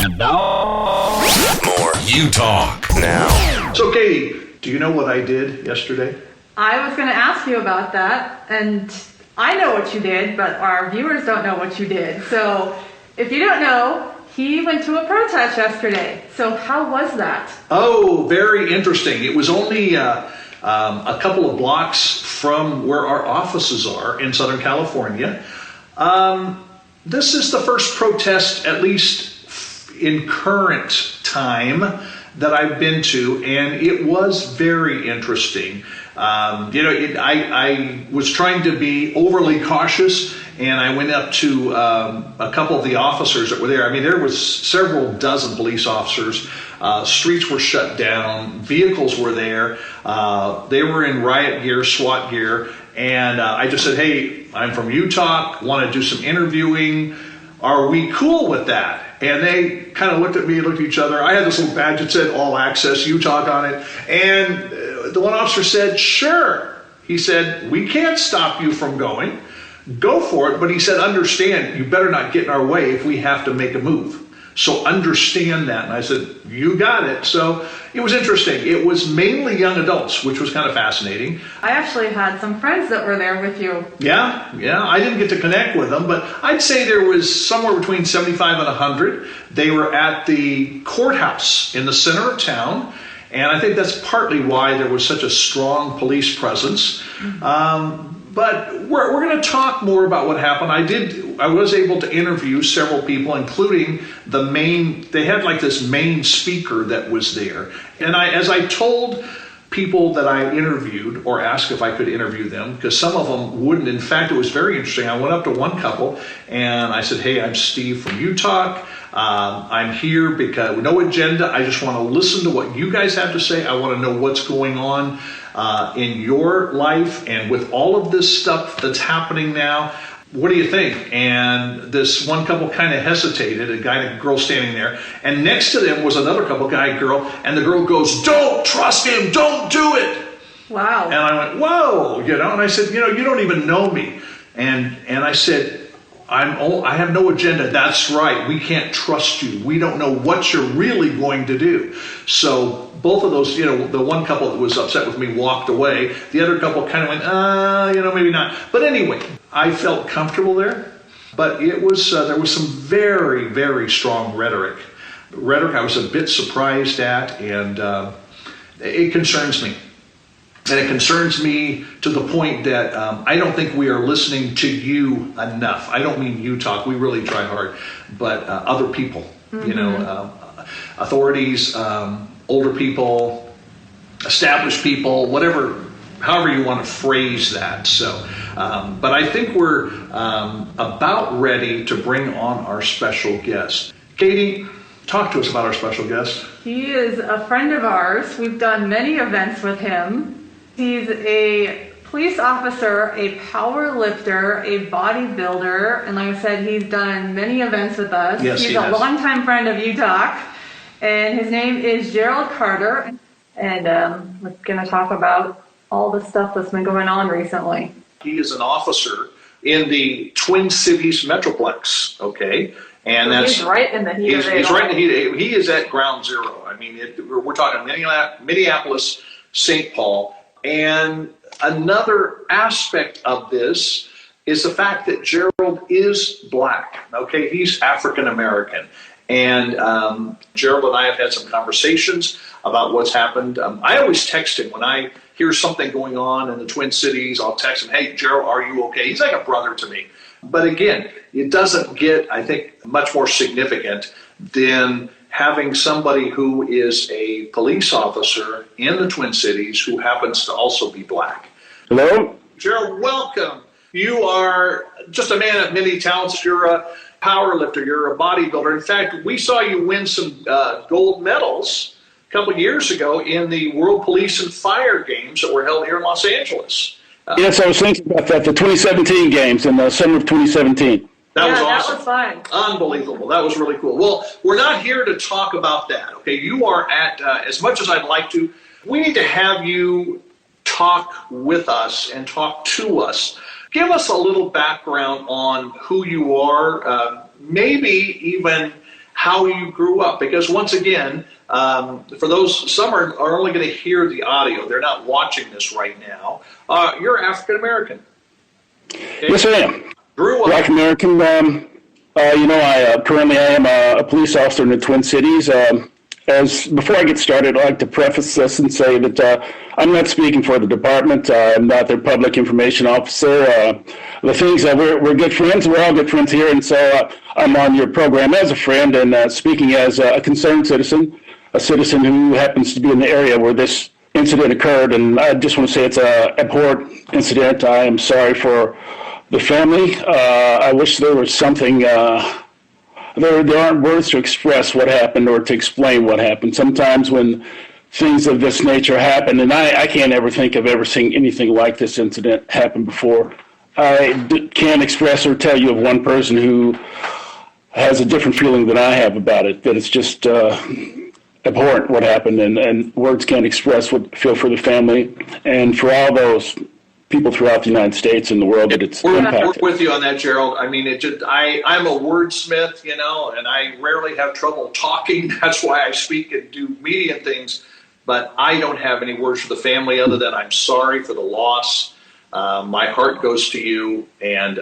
And now, more You Talk now. So, Katie, do you know what I did yesterday? I was going to ask you about that, and I know what you did, but our viewers don't know what you did. So, if you don't know, he went to a protest yesterday. So, how was that? Oh, very interesting. It was only a couple of blocks from where our offices are in Southern California. This is the first protest, at least in current time, that I've been to, and it was very interesting. I was trying to be overly cautious, and I went up to a couple of the officers that were there. I mean, there was several dozen police officers. Streets were shut down. Vehicles were there. They were in riot gear, SWAT gear, and I just said, "Hey, I'm from Utah. Want to do some interviewing. Are we cool with that?" And they kind of looked at me, looked at each other. I had this little badge that said All Access Utah on it. And the one officer said, "Sure." He said, "We can't stop you from going. Go for it." But he said, "Understand, you better not get in our way if we have to make a move. So understand that." And I said, "You got it." So it was interesting. It was mainly young adults, which was kind of fascinating. I actually had some friends that were there with you. Yeah. I didn't get to connect with them, but I'd say there was somewhere between 75 and 100. They were at the courthouse in the center of town, and I think that's partly why there was such a strong police presence. But we're going to talk more about what happened. I was able to interview several people, including they had like this main speaker that was there. And as I told people that I interviewed, or asked if I could interview them, because some of them wouldn't. In fact, it was very interesting. I went up to one couple and I said, "Hey, I'm Steve from Utah. I'm here because no agenda. I just want to listen to what you guys have to say. I want to know what's going on in your life, and with all of this stuff that's happening now, what do you think?" And this one couple kind of hesitated, a guy and a girl standing there, and next to them was another couple, guy and girl, and the girl goes, "Don't trust him, don't do it." Wow. And I went, "Whoa," and I said, "You don't even know me." And I said, I have no agenda. That's right. We can't trust you. We don't know what you're really going to do. So both of those, the one couple that was upset with me walked away. The other couple kind of went, maybe not. But anyway, I felt comfortable there. But it was there was some very, very strong rhetoric. I was a bit surprised at, and it concerns me. And it concerns me to the point that I don't think we are listening to you enough. I don't mean you talk. We really try hard. But other people, authorities, older people, established people, however you want to phrase that. So, but I think we're about ready to bring on our special guest. Katie, talk to us about our special guest. He is a friend of ours. We've done many events with him. He's a police officer, a power lifter, a bodybuilder, and like I said, he's done many events with us. Yes, he's a longtime friend of Utah, and his name is Gerald Carter, and we're going to talk about all the stuff that's been going on recently. He is an officer in the Twin Cities Metroplex, okay? And so he's right in the heat of it. He's right in the heat. He is at ground zero. I mean, we're talking Minneapolis, St. Paul. And another aspect of this is the fact that Gerald is black, okay? He's African American. And Gerald and I have had some conversations about what's happened. I always text him when I hear something going on in the Twin Cities. I'll text him, "Hey, Gerald, are you okay?" He's like a brother to me. But again, it doesn't get, I think, much more significant than having somebody who is a police officer in the Twin Cities who happens to also be black. Hello? Gerald, welcome. You are just a man of many talents. You're a power lifter. You're a bodybuilder. In fact, we saw you win some gold medals a couple of years ago in the World Police and Fire Games that were held here in Los Angeles. Yes, I was thinking about that, the 2017 games in the summer of 2017. That was awesome. That was fun. Unbelievable. That was really cool. Well, we're not here to talk about that, okay? You are at, as much as I'd like to, we need to have you talk with us and talk to us. Give us a little background on who you are, maybe even how you grew up. Because once again, for those, some are only going to hear the audio. They're not watching this right now. You're African American. Okay? Yes, I am. Grew up. Black American. Currently I am a police officer in the Twin Cities. As before I get started, I'd like to preface this and say that I'm not speaking for the department. I'm not their public information officer. The things that we're good friends. We're all good friends here, and so I'm on your program as a friend and speaking as a concerned citizen, a citizen who happens to be in the area where this incident occurred. And I just want to say it's a abhorrent incident. I am sorry for the family. I wish there was something. There aren't words to express what happened or to explain what happened. Sometimes when things of this nature happen, and I can't ever think of ever seeing anything like this incident happen before. I can't express or tell you of one person who has a different feeling than I have about it, that it's just abhorrent what happened, and words can't express what I feel for the family and for all those people throughout the United States and the world that it's impacted. We're with you on that, Gerald. I mean, I'm a wordsmith, and I rarely have trouble talking. That's why I speak and do media and things. But I don't have any words for the family other than I'm sorry for the loss. My heart goes to you, and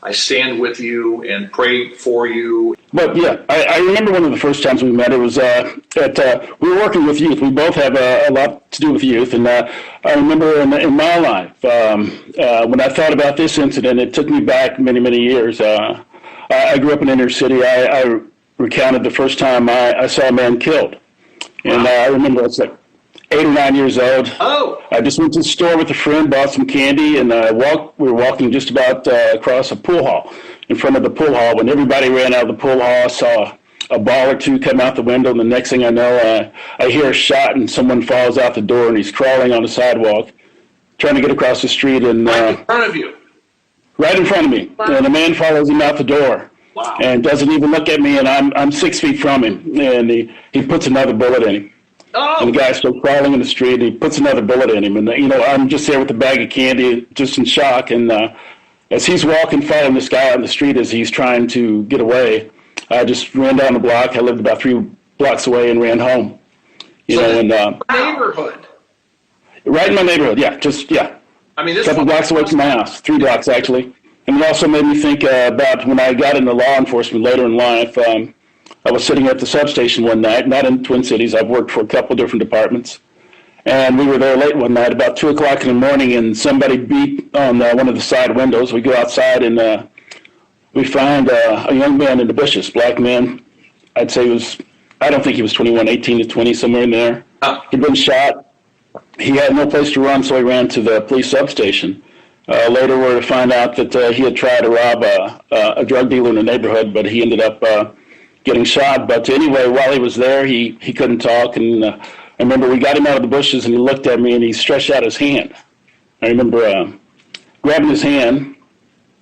I stand with you and pray for you. But yeah, I remember one of the first times we met. It was we were working with youth. We both have a lot to do with youth, and I remember in my life when I thought about this incident, it took me back many, many years. I grew up in inner city. I recounted the first time I saw a man killed, and I remember I was like 8 or 9 years old. Oh! I just went to the store with a friend, bought some candy, and we were walking just about across a pool hall. In front of the pool hall, when everybody ran out of the pool hall, I saw a ball or two come out the window, and the next thing I know, I hear a shot, and someone falls out the door, and he's crawling on the sidewalk, trying to get across the street. And right in front of you? Right in front of me. Wow. And a man follows him out the door. Wow. And doesn't even look at me, and I'm 6 feet from him, and he puts another bullet in him. Oh. And the guy's still crawling in the street, and he puts another bullet in him. And, I'm just there with a bag of candy, just in shock. And as he's walking, following this guy on the street as he's trying to get away, I just ran down the block. I lived about 3 blocks away and ran home. Neighborhood? Right in my neighborhood, yeah. I mean, this a couple blocks away from my house, 3 blocks, actually. And it also made me think about when I got into law enforcement later in life. I was sitting at the substation one night, not in Twin Cities. I've worked for a couple different departments. And we were there late one night, about 2 o'clock in the morning, and somebody beat on one of the side windows. We go outside, and we find a young man in the bushes, black man. I'd say I don't think he was 21, 18 to 20, somewhere in there. He'd been shot. He had no place to run, so he ran to the police substation. Later, we were to find out that he had tried to rob a drug dealer in the neighborhood, but he ended up getting shot. But anyway, while he was there, he couldn't talk. And I remember we got him out of the bushes, and he looked at me, and he stretched out his hand. I remember grabbing his hand,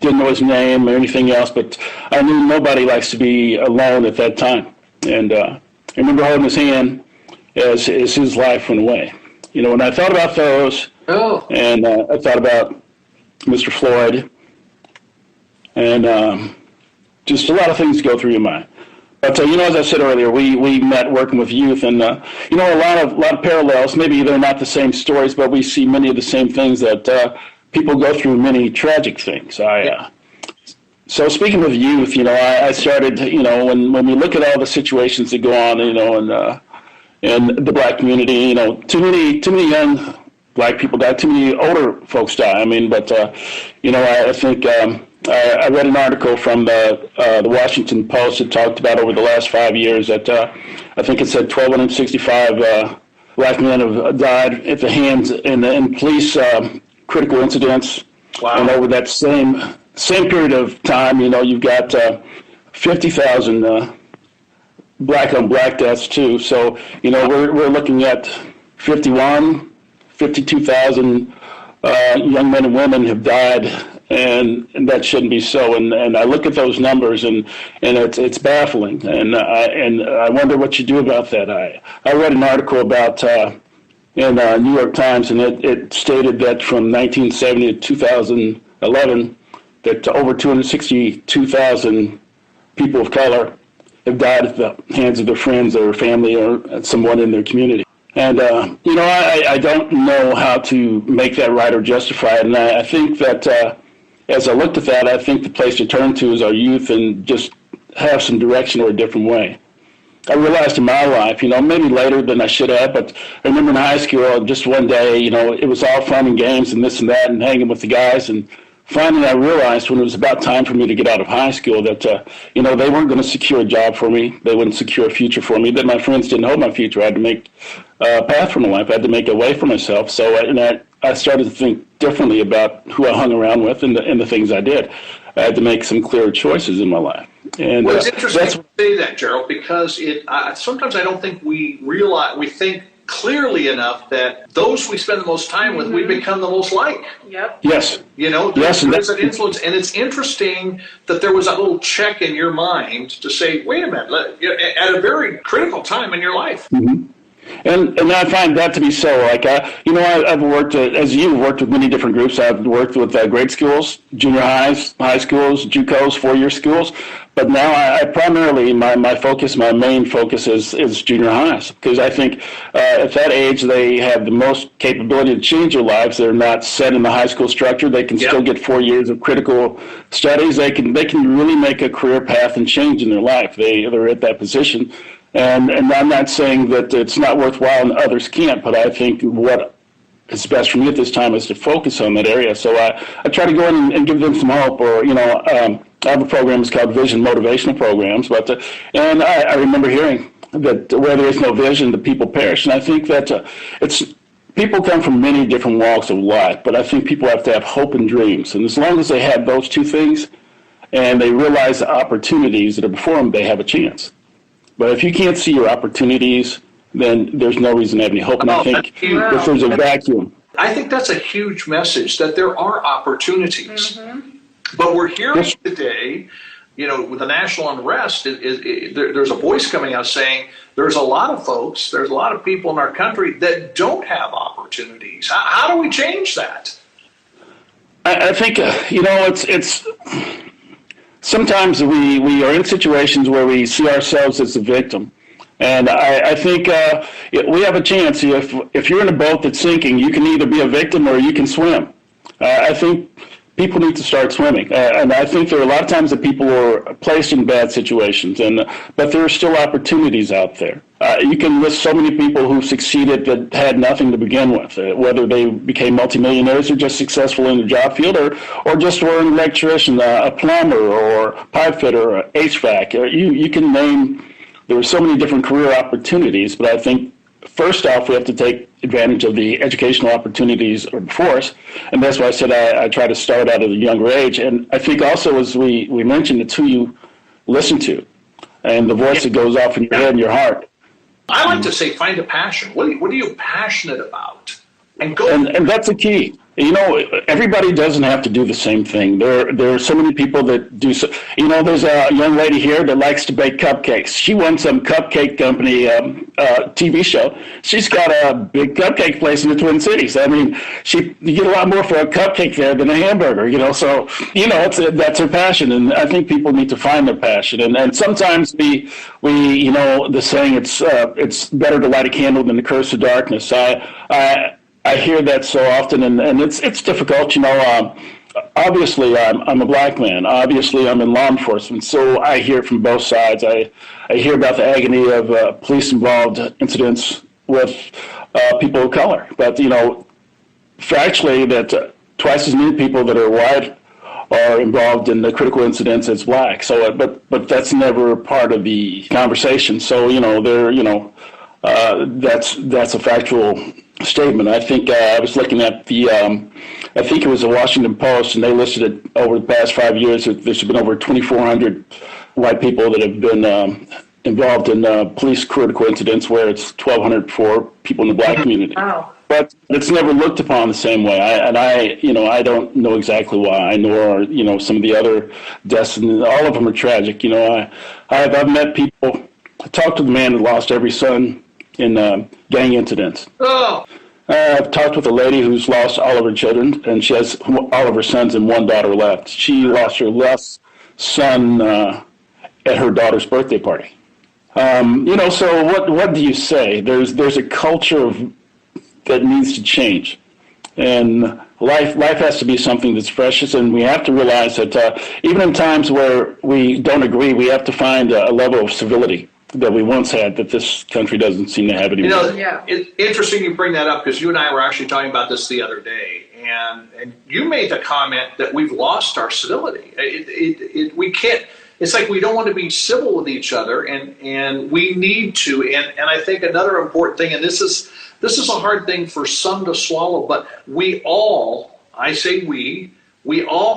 didn't know his name or anything else, but I knew nobody likes to be alone at that time. And I remember holding his hand as his life went away. And I thought about those, and I thought about Mr. Floyd, and just a lot of things go through your mind. But as I said earlier, we met working with youth, and a lot of parallels. Maybe they're not the same stories, but we see many of the same things that people go through. Many tragic things. So speaking of youth, I started. When we look at all the situations that go on, in the black community, too many young black people die, too many older folks die. I think. I read an article from the Washington Post that talked about over the last 5 years that I think it said 1,265 black men have died at the hands in police critical incidents. Wow. And over that same period of time, you've got 50,000 black on black deaths too. So we're looking at 52,000 young men and women have died. And that shouldn't be so. And I look at those numbers, and it's baffling. And I wonder what you do about that. I read an article about in New York Times, and it stated that from 1970 to 2011, that over 262,000 people of color have died at the hands of their friends or family or someone in their community. And, I don't know how to make that right or justify it. And I think that as I looked at that, I think the place to turn to is our youth and just have some direction or a different way. I realized in my life, maybe later than I should have, but I remember in high school, just one day, it was all fun and games and this and that and hanging with the guys. And finally, I realized when it was about time for me to get out of high school that, they weren't going to secure a job for me. They wouldn't secure a future for me, that my friends didn't hold my future. I had to make a path for my life. I had to make a way for myself. So I started to think differently about who I hung around with and the things I did. I had to make some clearer choices in my life. And well, it's interesting to say that, Gerald, because sometimes I don't think we think clearly enough that those we spend the most time with, we become the most like. Yep. Yes. There's an influence, and it's interesting that there was a little check in your mind to say, wait a minute, at a very critical time in your life. Mm-hmm. And I find that to be so. I've worked, as you've worked with many different groups. I've worked with grade schools, junior highs, high schools, JUCOs, 4-year schools. But now I primarily, my main focus is junior highs. Because I think at that age, they have the most capability to change their lives. They're not set in the high school structure. They can still get 4 years of critical studies. They can really make a career path and change in their life. They're at that position. And I'm not saying that it's not worthwhile and others can't, but I think what is best for me at this time is to focus on that area. So I try to go in and give them some hope, or, I have a program, it's called Vision Motivational Programs, and I remember hearing that where there is no vision, the people perish. And I think that people come from many different walks of life, but I think people have to have hope and dreams. And as long as they have those two things and they realize the opportunities that are before them, they have a chance. But if you can't see your opportunities, then there's no reason to have any hope. And I think if there's a vacuum. I think that's a huge message, that there are opportunities. Mm-hmm. But we're hearing today, with the national unrest, there's a voice coming out saying there's a lot of folks, there's a lot of people in our country that don't have opportunities. How do we change that? I think, it's sometimes we are in situations where we see ourselves as the victim. And I think we have a chance. If you're in a boat that's sinking, you can either be a victim or you can swim. I think people need to start swimming. And I think there are a lot of times that people are placed in bad situations, but there are still opportunities out there. You can list so many people who succeeded that had nothing to begin with, whether they became multimillionaires or just successful in the job field, or just were an electrician, a plumber, or pipe fitter, or HVAC. You can name, there are so many different career opportunities, but I think first off, we have to take advantage of the educational opportunities before us, and that's why I said I try to start out at a younger age. And I think also, as we mentioned, it's who you listen to, and the voice that goes off in your head and your heart. I like to say, find a passion. What are you passionate about? And go. And that's the key. Everybody doesn't have to do the same thing. There are so many people that do so. There's a young lady here that likes to bake cupcakes. She won some cupcake company TV show. She's got a big cupcake place in the Twin Cities. I mean, you get a lot more for a cupcake there than a hamburger. So that's her passion, and I think people need to find their passion. And sometimes we the saying it's better to light a candle than to curse the darkness. I hear that so often, and it's difficult. Obviously, I'm a black man. Obviously, I'm in law enforcement, so I hear from both sides. I hear about the agony of police-involved incidents with people of color. But, factually, that twice as many people that are white are involved in the critical incidents as black. So, but that's never part of the conversation. So, that's a factual statement. I think I was looking at I think it was the Washington Post, and they listed it over the past 5 years. There's been over 2,400 white people that have been involved in police critical incidents, where it's 1,200 for people in the black community. Wow. But it's never looked upon the same way. I don't know exactly why, nor some of the other deaths, and all of them are tragic. I've met people. I talked to the man who lost every son in gang incidents. Oh. I've talked with a lady who's lost all of her children, and she has all of her sons and one daughter left. She lost her last son at her daughter's birthday party. So what do you say? There's a culture that needs to change, and life has to be something that's precious, and we have to realize that even in times where we don't agree, we have to find a level of civility that we once had that this country doesn't seem to have anymore. It's interesting you bring that up, because you and I were actually talking about this the other day, and you made the comment that we've lost our civility. We can't. It's like we don't want to be civil with each other, and we need to. And I think another important thing, and this is a hard thing for some to swallow, but we all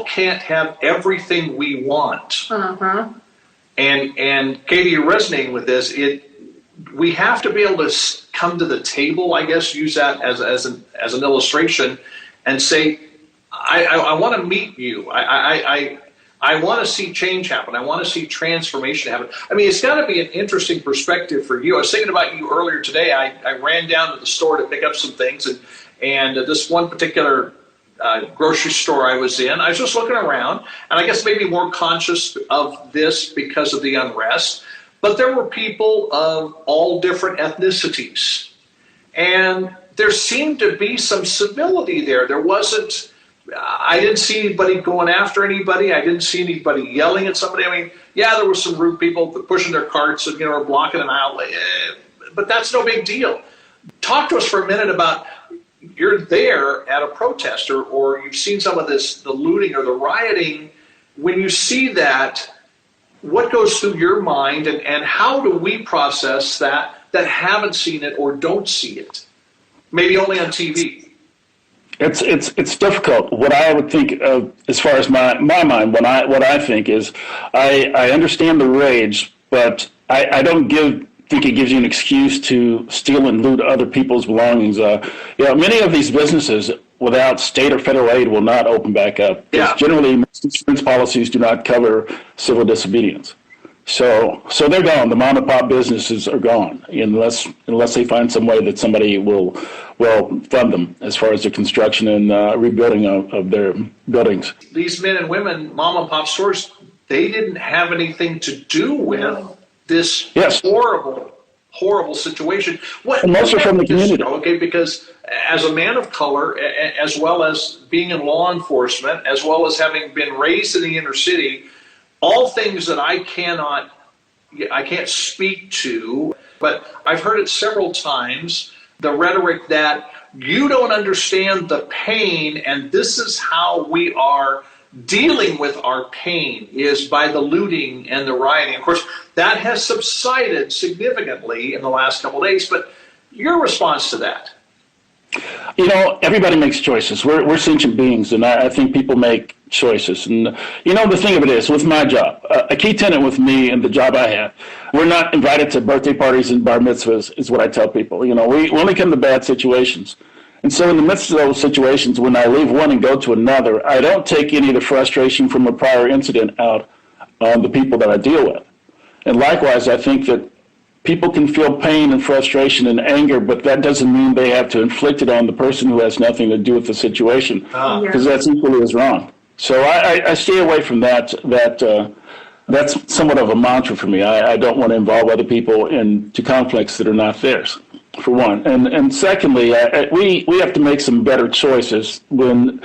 can't have everything we want. Uh-huh. And Katie, you're resonating with this. We have to be able to come to the table, I guess, use that as an illustration, and say, I want to meet you. I want to see change happen. I want to see transformation happen. I mean, it's got to be an interesting perspective for you. I was thinking about you earlier today. I ran down to the store to pick up some things, and this one particular grocery store I was in, I was just looking around, and I guess maybe more conscious of this because of the unrest, but there were people of all different ethnicities, and there seemed to be some civility there. There wasn't, I didn't see anybody going after anybody. I didn't see anybody yelling at somebody. I mean, yeah, there were some rude people pushing their carts and, or blocking an outlet, but that's no big deal. Talk to us for a minute about, you're there at a protest, or you've seen some of this, the looting or the rioting. When you see that, what goes through your mind, and how do we process that haven't seen it or don't see it? Maybe only on TV. It's difficult. What I would think of, as far as my mind, what I think is, I understand the rage, but I don't think it gives you an excuse to steal and loot other people's belongings. Many of these businesses, without state or federal aid, will not open back up. Yeah. Generally, most insurance policies do not cover civil disobedience. So they're gone. The mom and pop businesses are gone, unless they find some way that somebody will fund them as far as the construction and rebuilding of their buildings. These men and women, mom and pop stores, they didn't have anything to do with this horrible situation. And most are from the community. Okay, because as a man of color, as well as being in law enforcement, as well as having been raised in the inner city, all things that I can't speak to, but I've heard it several times, the rhetoric that you don't understand the pain, and this is how we are dealing with our pain, is by the looting and the rioting. Of course, that has subsided significantly in the last couple of days, but your response to that? Everybody makes choices. We're sentient beings, and I think people make choices. And, the thing of it is, with my job, a key tenet with me and the job I have, we're not invited to birthday parties and bar mitzvahs, is what I tell people. We only come to bad situations. And so in the midst of those situations, when I leave one and go to another, I don't take any of the frustration from a prior incident out on the people that I deal with. And likewise, I think that people can feel pain and frustration and anger, but that doesn't mean they have to inflict it on the person who has nothing to do with the situation, because that's equally as wrong. So I stay away from that. That's somewhat of a mantra for me. I don't want to involve other people into conflicts that are not theirs, for one. And secondly, we have to make some better choices when,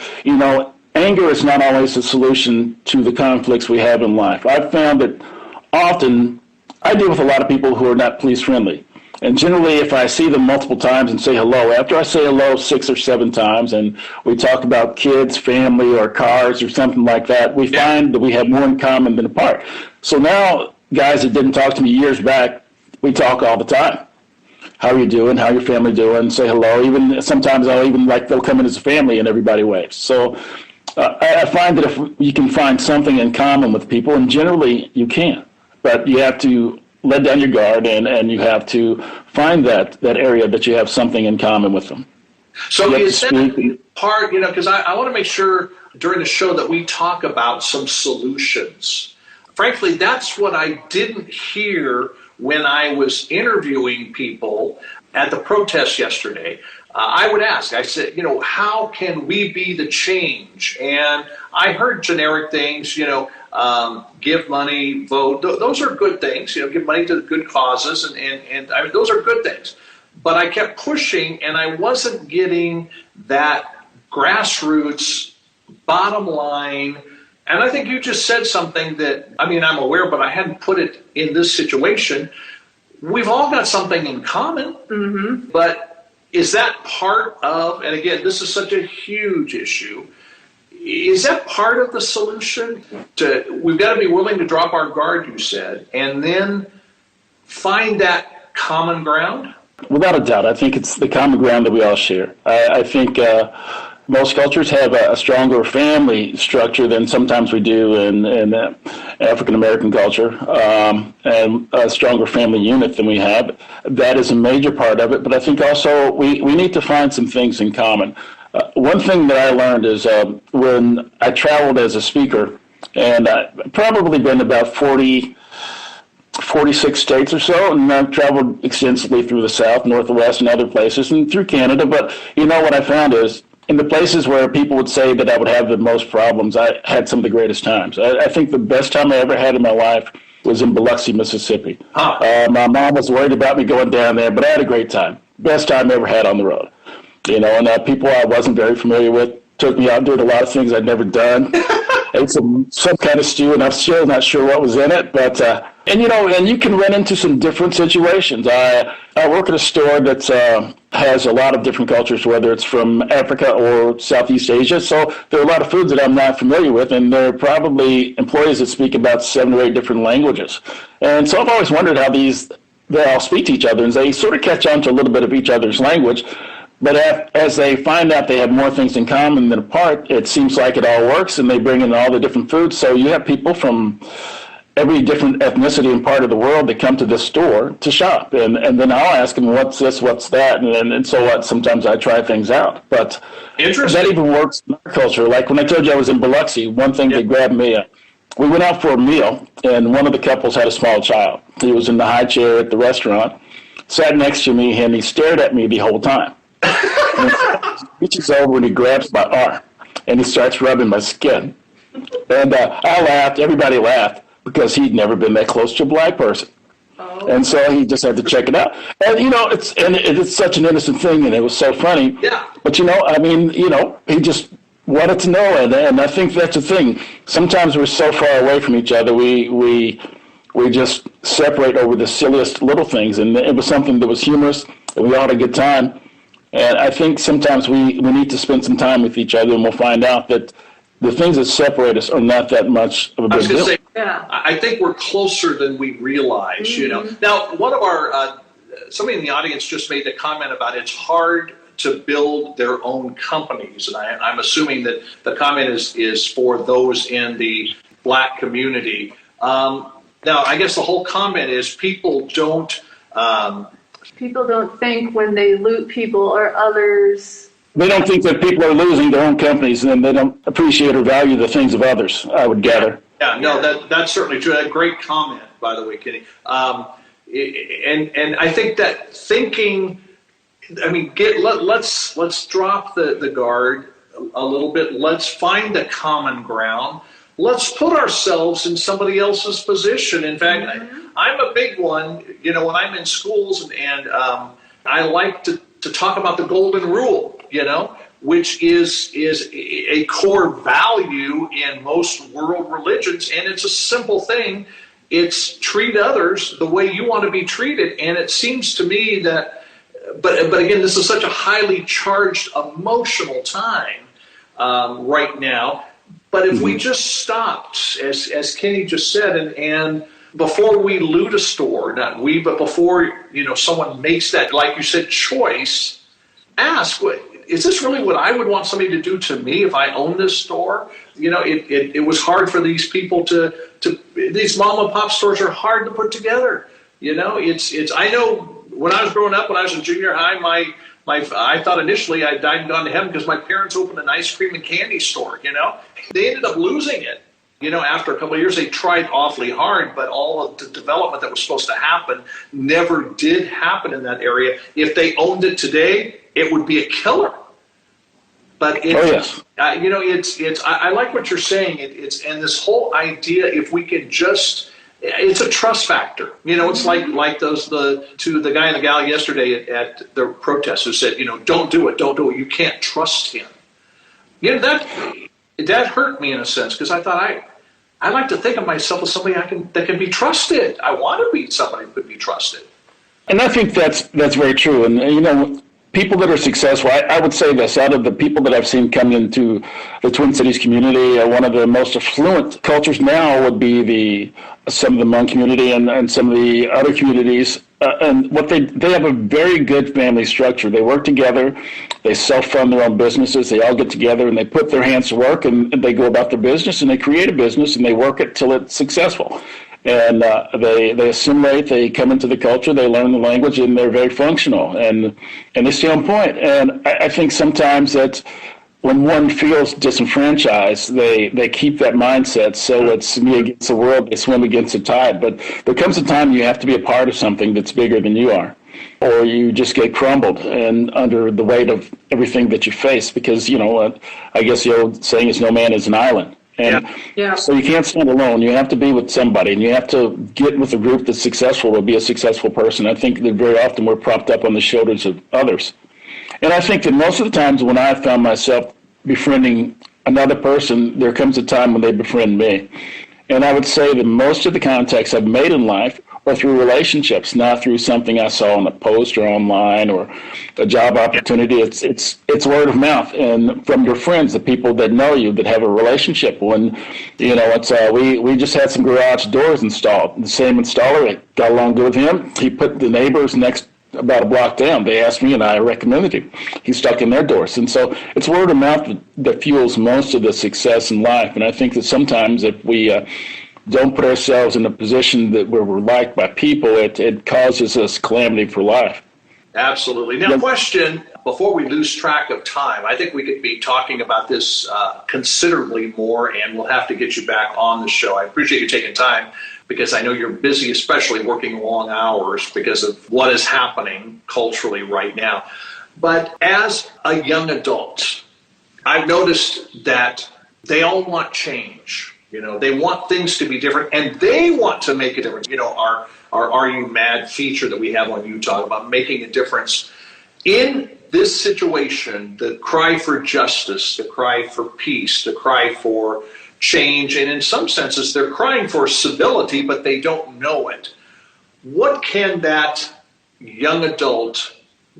anger is not always a solution to the conflicts we have in life. I've found that often I deal with a lot of people who are not police friendly. And generally, if I see them multiple times and say hello, after I say hello 6 or 7 times and we talk about kids, family, or cars or something like that, we find that we have more in common than apart. So now, guys that didn't talk to me years back, we talk all the time. How are you doing? How your family doing? Say hello. Even sometimes they'll come in as a family and everybody waves. So I find that if you can find something in common with people, and generally you can, but you have to let down your guard and you have to find that area that you have something in common with them. So is that part, because I want to make sure during the show that we talk about some solutions. Frankly, that's what I didn't hear when I was interviewing people at the protest yesterday, I would ask, I said, how can we be the change? And I heard generic things, give money, vote. Those are good things, give money to good causes, and I mean, those are good things. But I kept pushing, and I wasn't getting that grassroots bottom line. And I think you just said something that, I'm aware, but I hadn't put it in this situation. We've all got something in common, but is that part of, and again, this is such a huge issue, is that part of the solution? We've got to be willing to drop our guard, you said, and then find that common ground? Without a doubt, I think it's the common ground that we all share. I think most cultures have a stronger family structure than sometimes we do in African-American culture, and a stronger family unit than we have. That is a major part of it, but I think also we need to find some things in common. One thing that I learned is when I traveled as a speaker, and I've probably been about 46 states or so, and I've traveled extensively through the South, Northwest, and other places, and through Canada, but what I found is in the places where people would say that I would have the most problems, I had some of the greatest times. I think the best time I ever had in my life was in Biloxi, Mississippi. My mom was worried about me going down there, but I had a great time. Best time I ever had on the road. And people I wasn't very familiar with took me out and did a lot of things I'd never done. Ate some kind of stew, and I'm still not sure what was in it. But and you can run into some different situations. I work at a store that has a lot of different cultures, whether it's from Africa or Southeast Asia. So there are a lot of foods that I'm not familiar with, and there are probably employees that speak about 7 or 8 different languages. And so I've always wondered how they all speak to each other, and they sort of catch on to a little bit of each other's language. But as they find out they have more things in common than apart, it seems like it all works, and they bring in all the different foods. So you have people from every different ethnicity and part of the world that come to this store to shop. And then I'll ask them, what's this, what's that? And so what? Sometimes I try things out. But that even works in our culture. Like when I told you I was in Biloxi, one thing that grabbed me, we went out for a meal, and one of the couples had a small child. He was in the high chair at the restaurant, sat next to me, and he stared at me the whole time. And he reaches over and he grabs my arm, and he starts rubbing my skin. And I laughed. Everybody laughed because he'd never been that close to a black person. Oh. And so he just had to check it out. And, it's such an innocent thing, and it was so funny. Yeah. But, he just wanted to know it. And I think that's the thing. Sometimes we're so far away from each other, we just separate over the silliest little things. And it was something that was humorous, and we all had a good time. And I think sometimes we need to spend some time with each other, and we'll find out that the things that separate us are not that much of a big deal. I think we're closer than we realize, Now, one of our, somebody in the audience just made the comment about it's hard to build their own companies. And I'm assuming that the comment is for those in the black community. Now, I guess the whole comment is people don't think when they loot people or others. They don't think that people are losing their own companies, and they don't appreciate or value the things of others, I would gather. Yeah, no, that's certainly true. That great comment, by the way, Kenny. And I think that thinking, let's drop the guard a little bit. Let's find the common ground. Let's put ourselves in somebody else's position. In fact, I'm a big one, when I'm in schools, and I like to talk about the golden rule, which is a core value in most world religions. And it's a simple thing. It's treat others the way you want to be treated. And it seems to me that, but again, this is such a highly charged emotional time right now. But if we just stopped, as Kenny just said, and before we loot a store, not we, but before someone makes that, like you said, choice, ask, is this really what I would want somebody to do to me if I own this store? It was hard for these people to these mom and pop stores are hard to put together. It's I know when I was growing up, when I was in junior high, I thought initially I died and gone to heaven because my parents opened an ice cream and candy store. They ended up losing it After a couple of years, they tried awfully hard, but all of the development that was supposed to happen never did happen in that area. If they owned it today, it would be a killer. But I like what you're saying. And this whole idea, if we can just, it's a trust factor. It's like the guy and the gal yesterday at the protest who said, don't do it. You can't trust him. That hurt me in a sense, because I thought I like to think of myself as somebody that can be trusted. I want to be somebody who could be trusted. And I think that's very true. And people that are successful, I would say this, out of the people that I've seen come into the Twin Cities community, one of the most affluent cultures now would be some of the Hmong community and some of the other communities. And what they have a very good family structure. They work together, they self-fund their own businesses, they all get together and they put their hands to work and they go about their business and they create a business and they work it till it's successful. And they assimilate, they come into the culture, they learn the language, and they're very functional, and they stay on point. And I think sometimes that when one feels disenfranchised, they keep that mindset. So it's me against the world, they swim against the tide. But there comes a time you have to be a part of something that's bigger than you are, or you just get crumbled and under the weight of everything that you face. Because, I guess the old saying is no man is an island. And so you can't stand alone. You have to be with somebody, and you have to get with a group that's successful to be a successful person. I think that very often we're propped up on the shoulders of others. And I think that most of the times when I found myself befriending another person, there comes a time when they befriend me. And I would say that most of the contacts I've made in life are through relationships, not through something I saw on a post or online or a job opportunity. It's word of mouth and from your friends, the people that know you, that have a relationship. When we just had some garage doors installed. The same installer, I got along good with him. He put the neighbors next about a block down. They asked me and I recommended him. He stuck in their doors. And so it's word of mouth that fuels most of the success in life. And I think that sometimes if we don't put ourselves in a position where we're liked by people, it causes us calamity for life. Absolutely. Now, question, before we lose track of time, I think we could be talking about this considerably more, and we'll have to get you back on the show. I appreciate you taking time, because I know you're busy, especially working long hours because of what is happening culturally right now. But as a young adult, I've noticed that they all want change. They want things to be different, and they want to make a difference. Our Are You Mad feature that we have on Utah about making a difference. In this situation, the cry for justice, the cry for peace, the cry for change, and in some senses, they're crying for civility, but they don't know it. What can that young adult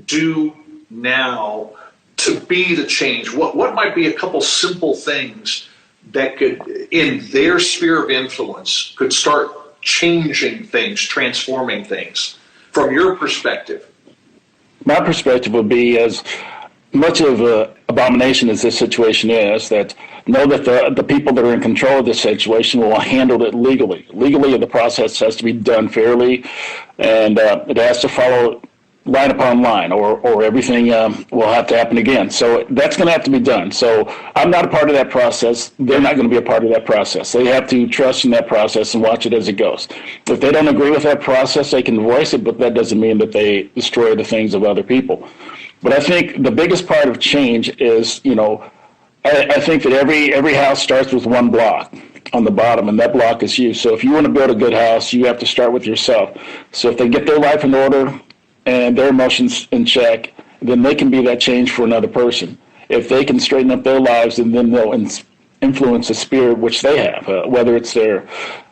do now to be the change? What might be a couple simple things that could, in their sphere of influence, could start changing things, transforming things, from your perspective? My perspective would be, as much of an abomination as this situation is, that know that the people that are in control of this situation will handle it legally. Legally, the process has to be done fairly, and it has to follow line upon line, or everything will have to happen again. So that's going to have to be done. So I'm not a part of that process. They're not going to be a part of that process. They have to trust in that process and watch it as it goes. If they don't agree with that process, they can voice it, but that doesn't mean that they destroy the things of other people. But I think the biggest part of change is, I think that every house starts with one block on the bottom, and that block is you. So if you want to build a good house, you have to start with yourself. So if they get their life in order and their emotions in check, then they can be that change for another person. If they can straighten up their lives, and then they'll influence the spirit which they have, whether it's their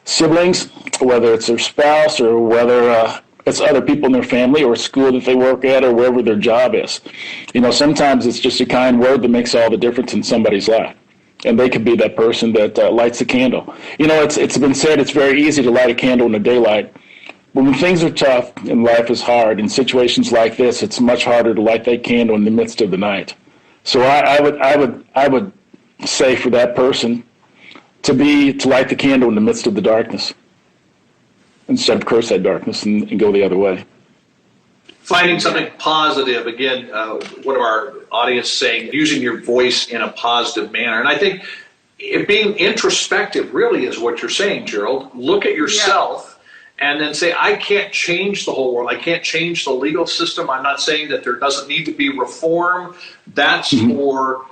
siblings, whether it's their spouse, or whether it's other people in their family or school that they work at, or wherever their job is. Sometimes it's just a kind word that makes all the difference in somebody's life. And they could be that person that lights the candle. It's been said it's very easy to light a candle in the daylight. But when things are tough and life is hard, in situations like this, it's much harder to light that candle in the midst of the night. So I would say for that person to light the candle in the midst of the darkness, instead of curse that darkness and go the other way. Finding something positive, again, one of our audience saying, using your voice in a positive manner. And I think being introspective really is what you're saying, Gerald. Look at yourself and then say, I can't change the whole world. I can't change the legal system. I'm not saying that there doesn't need to be reform. That's for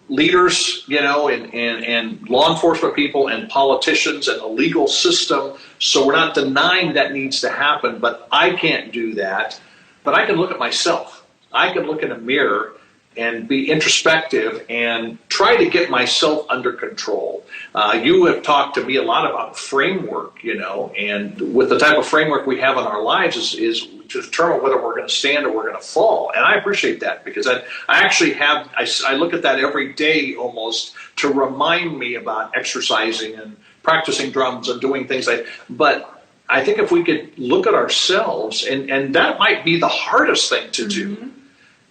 leaders, and law enforcement people and politicians and the legal system. So we're not denying that needs to happen, but I can't do that. But I can look at myself. I can look in a mirror and be introspective and try to get myself under control. You have talked to me a lot about framework, and with the type of framework we have in our lives is to determine whether we're going to stand or we're going to fall. And I appreciate that because I actually I look at that every day almost to remind me about exercising and practicing drums and doing things but I think if we could look at ourselves, and that might be the hardest thing to do,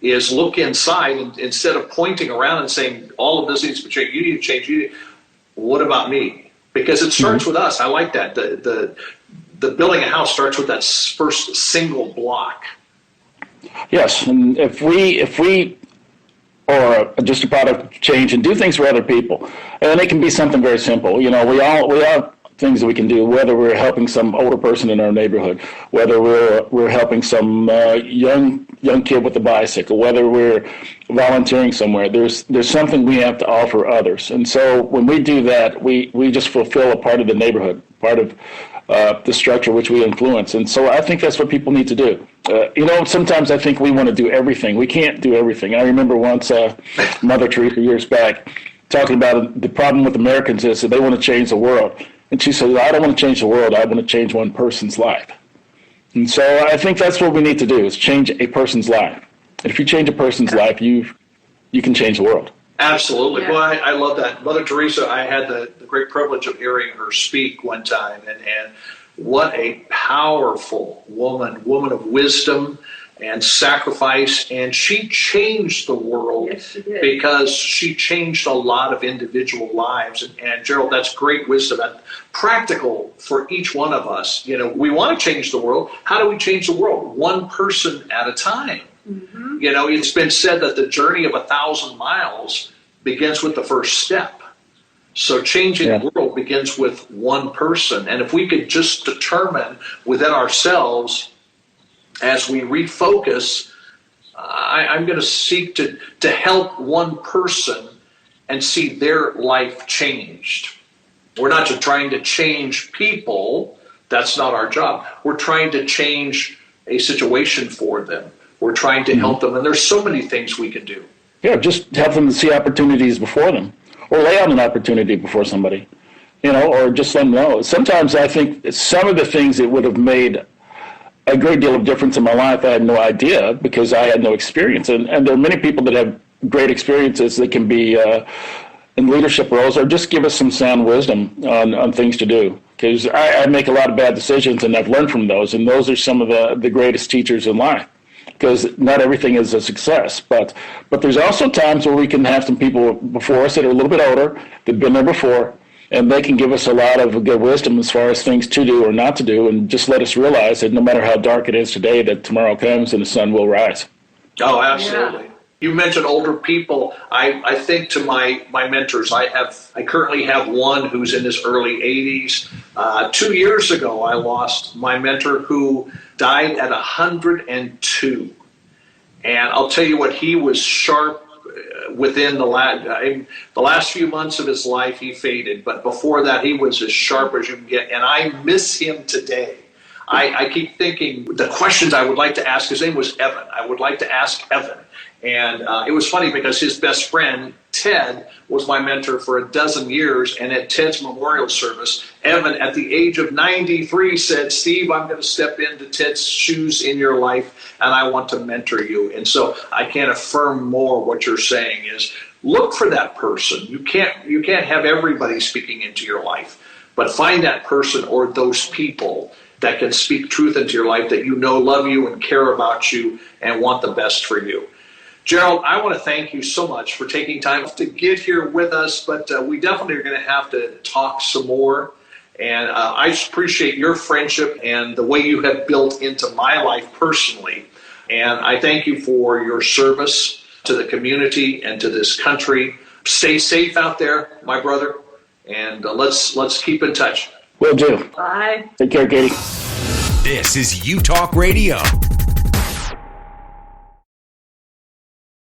is look inside and instead of pointing around and saying, all of this needs to change, you need to change, what about me? Because it starts with us. I like that. The building a house starts with that first single block. Yes, and if we are just about to change and do things for other people, and it can be something very simple. We all have things that we can do, whether we're helping some older person in our neighborhood, whether we're helping some young kid with a bicycle, whether we're volunteering somewhere. There's something we have to offer others, and so when we do that, we just fulfill a part of the neighborhood, part of the structure which we influence. And so I think that's what people need to do. Sometimes I think we want to do everything. We can't do everything. I remember once Mother Teresa years back talking about the problem with Americans is that they want to change the world. And she said, I don't want to change the world. I want to change one person's life. And so I think that's what we need to do, is change a person's life. And if you change a person's life, you can change the world. Absolutely. Yeah. Well, I love that. Mother Teresa, I had the great privilege of hearing her speak one time. And what a powerful woman of wisdom and sacrifice. And she changed the world. Yes, she did. Because she changed a lot of individual lives. And Gerald, that's great wisdom. And practical for each one of us. We want to change the world. How do we change the world? One person at a time. Mm-hmm. It's been said that the journey of 1,000 miles begins with the first step. So changing the world begins with one person. And if we could just determine within ourselves, as we refocus, I'm going to seek to help one person and see their life changed. We're not just trying to change people. That's not our job. We're trying to change a situation for them. We're trying to help them. And there's so many things we can do. Yeah, just help them to see opportunities before them, or lay out an opportunity before somebody, or just let them know. Sometimes I think some of the things that would have made a great deal of difference in my life, I had no idea because I had no experience. And there are many people that have great experiences that can be in leadership roles, or just give us some sound wisdom on things to do. Because I make a lot of bad decisions, and I've learned from those, and those are some of the greatest teachers in life. Because not everything is a success, but there's also times where we can have some people before us that are a little bit older, that've been there before, and they can give us a lot of good wisdom as far as things to do or not to do, and just let us realize that no matter how dark it is today, that tomorrow comes and the sun will rise. Oh, absolutely. Yeah. You mentioned older people. I think to my mentors, I currently have one who's in his early 80s. 2 years ago, I lost my mentor who died at 102. And I'll tell you what, he was sharp within the last few months of his life. He faded, but before that, he was as sharp as you can get. And I miss him today. I keep thinking the questions I would like to ask. His name was Evan. I would like to ask Evan. And it was funny because his best friend, Ted, was my mentor for a dozen years. And at Ted's memorial service, Evan, at the age of 93, said, Steve, I'm going to step into Ted's shoes in your life, and I want to mentor you. And so I can't affirm more what you're saying is look for that person. You can't have everybody speaking into your life, but find that person or those people that can speak truth into your life, that love you and care about you and want the best for you. Gerald, I want to thank you so much for taking time to get here with us, but we definitely are going to have to talk some more. And I appreciate your friendship and the way you have built into my life personally. And I thank you for your service to the community and to this country. Stay safe out there, my brother, and let's keep in touch. Will do. Bye. Take care, Katie. This is U Talk Radio.